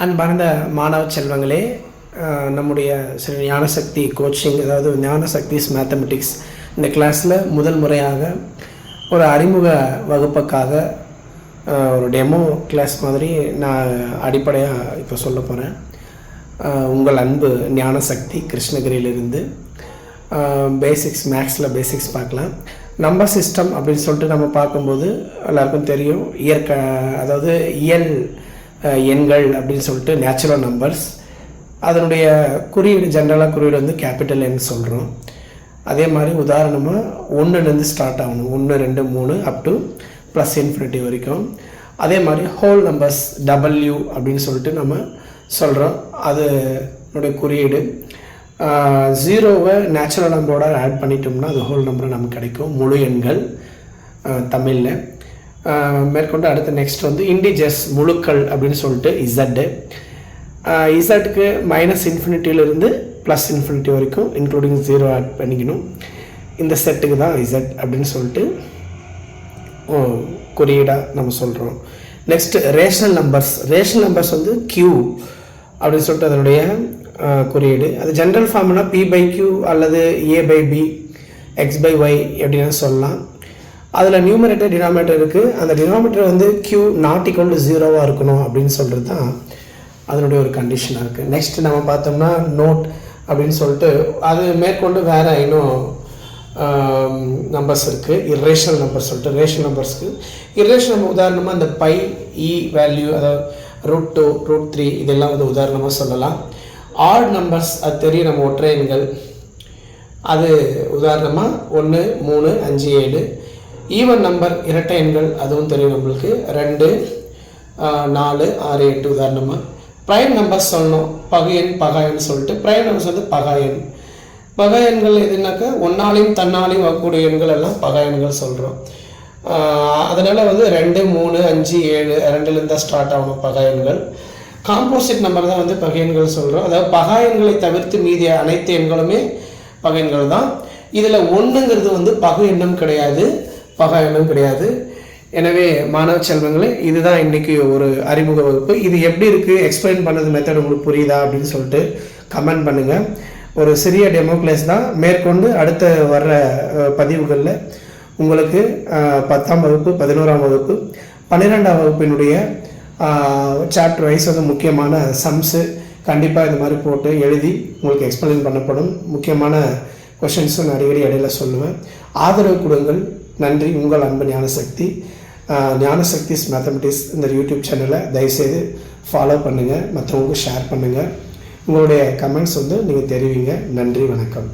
அன்பார்ந்த மாணவ செல்வங்களே, நம்முடைய ஸ்ரீ ஞானசக்தி கோச்சிங், அதாவது ஞானசக்திஸ் மேத்தமெட்டிக்ஸ் இந்த கிளாஸில் முதல் முறையாக ஒரு அறிமுக வகுப்புக்காக ஒரு டெமோ கிளாஸ் மாதிரி நான் அடிப்படையாக இப்போ சொல்ல போகிறேன். உங்கள் அன்பு ஞானசக்தி கிருஷ்ணகிரியிலிருந்து. பேசிக்ஸ், மேக்ஸில் பேசிக்ஸ் பார்க்கலாம். நம்பர் சிஸ்டம் அப்படின்னு சொல்லிட்டு நம்ம பார்க்கும்போது எல்லாருக்கும் தெரியும், அதாவது இயல் எண்கள் அப்படின்னு சொல்லிட்டு நேச்சுரல் நம்பர்ஸ், அதனுடைய குறியீடு ஜென்ரலாக குறியீடு வந்து கேபிட்டல் எண் சொல்கிறோம். அதே மாதிரி உதாரணமாக 1லேருந்து ஸ்டார்ட் ஆகணும், 1 2 3 அப் டு ப்ளஸ் இன்ஃபினிட்டி வரைக்கும். அதே மாதிரி ஹோல் நம்பர்ஸ் டபிள்யூ அப்படின்னு சொல்லிட்டு நம்ம சொல்கிறோம், அதனுடைய குறியீடு. 0வை நேச்சுரல் நம்பரோட ஆட் பண்ணிட்டோம்னா அது ஹோல் நம்பர் நமக்கு கிடைக்கும், முழு எண்கள் தமிழில். மேற்கொண்டு அடுத்து நெக்ஸ்ட் வந்து இண்டிஜர்ஸ் முழுக்கள் அப்படின்னு சொல்லிட்டு இசட்டு. இசட்டுக்கு -∞ ப்ளஸ் இன்ஃபினிட்டி வரைக்கும் இன்க்ளூடிங் 0 ஆட் பண்ணிக்கணும். இந்த செட்டுக்கு தான் இசட் அப்படின்னு சொல்லிட்டு குறியீடாக நம்ம சொல்கிறோம். நெக்ஸ்ட்டு ரேஷனல் நம்பர்ஸ் வந்து கியூ அப்படின்னு சொல்லிட்டு அதனுடைய குறியீடு. அது ஜென்ரல் ஃபார்ம்னா P/Q அல்லது A/B X/Y எப்படின்னு சொல்லலாம். அதில் நியூமரேட்டர் டினாமினேட்டர் இருக்குது. அந்த டினாமினேட்டர் வந்து Q ≠ 0 இருக்கணும் அப்படின்னு சொல்கிறது தான் அதனுடைய ஒரு கண்டிஷனாக இருக்குது. நெக்ஸ்ட் நம்ம பார்த்தோம்னா நோட் அப்படின்னு சொல்லிட்டு அது மேற்கொண்டு வேறு இன்னும் நம்பர்ஸ் இருக்குது, இரேஷனல் நம்பர்ஸ் சொல்லிட்டு. ரேஷனல் நம்பர்ஸ்க்கு இரேஷனல் உதாரணமாக இந்த பை வேல்யூ, அதாவது √2 √3 இதெல்லாம் வந்து உதாரணமாக சொல்லலாம். ஆட் நம்பர்ஸ் அது தெரியும், நம்ம ஒற்றை எண்கள், அது உதாரணமாக 1 3 5 7. ஈவன் நம்பர் இரட்டை எண்கள் அதுவும் தெரியும் நம்மளுக்கு, 2 4 6 8 உதாரணமாக. ப்ரைம் நம்பர்ஸ் சொல்லணும், பகாயன் சொல்லிட்டு. ப்ரைம் நம்பர்ஸ் வந்து பகாயன்கள் எதுனாக்கா ஒன்னாலையும் தன்னாலையும் வரக்கூடிய எண்கள் எல்லாம் பகாயன்கள் சொல்கிறோம். அதனால் வந்து 2 3 5 7 2லேருந்து தான் ஸ்டார்ட் ஆகணும் பகாயன்கள். காம்போசிட் நம்பர் தான் வந்து பகையன்கள் சொல்கிறோம். அதாவது பகாயன்களை தவிர்த்து மீதிய அனைத்து எண்களுமே பகையன்கள் தான். இதில் 1ங்கிறது வந்து பகு எண்ணம் கிடையாது, பகா எண்ணம் கிடையாது. எனவே மாணவ செல்வங்களே, இதுதான் இன்றைக்கி ஒரு அறிமுக வகுப்பு. இது எப்படி இருக்குது, எக்ஸ்பிளைன் பண்ணது மெத்தட் உங்களுக்கு புரியுதா அப்படின்னு சொல்லிட்டு கமெண்ட் பண்ணுங்கள். ஒரு சிறிய டெமோ கிளாஸ் தான். மேற்கொண்டு அடுத்த வர்ற பதிவுகளில் உங்களுக்கு 10ஆம் வகுப்பு 11ஆம் வகுப்பு 12ஆம் வகுப்பினுடைய சாப்டர் வைஸ் வந்து முக்கியமான சம்ஸு கண்டிப்பாக இந்த மாதிரி போட்டு எழுதி உங்களுக்கு எக்ஸ்பிளைன் பண்ணப்படும். முக்கியமான கொஷின்ஸும் அடிக்கடி இடையில சொல்லுவேன். ஆதரவு கொடுங்கள். நன்றி. உங்கள் அன்பு ஞானசக்திஸ் மேத்தமெட்டிக்ஸ் இந்த யூடியூப் சேனலை தயவுசெய்து ஃபாலோ பண்ணுங்கள், மற்றவங்களுக்கு ஷேர் பண்ணுங்கள். உங்களுடைய கமெண்ட்ஸ் வந்து நீங்கள் தெரிவிங்க. நன்றி, வணக்கம்.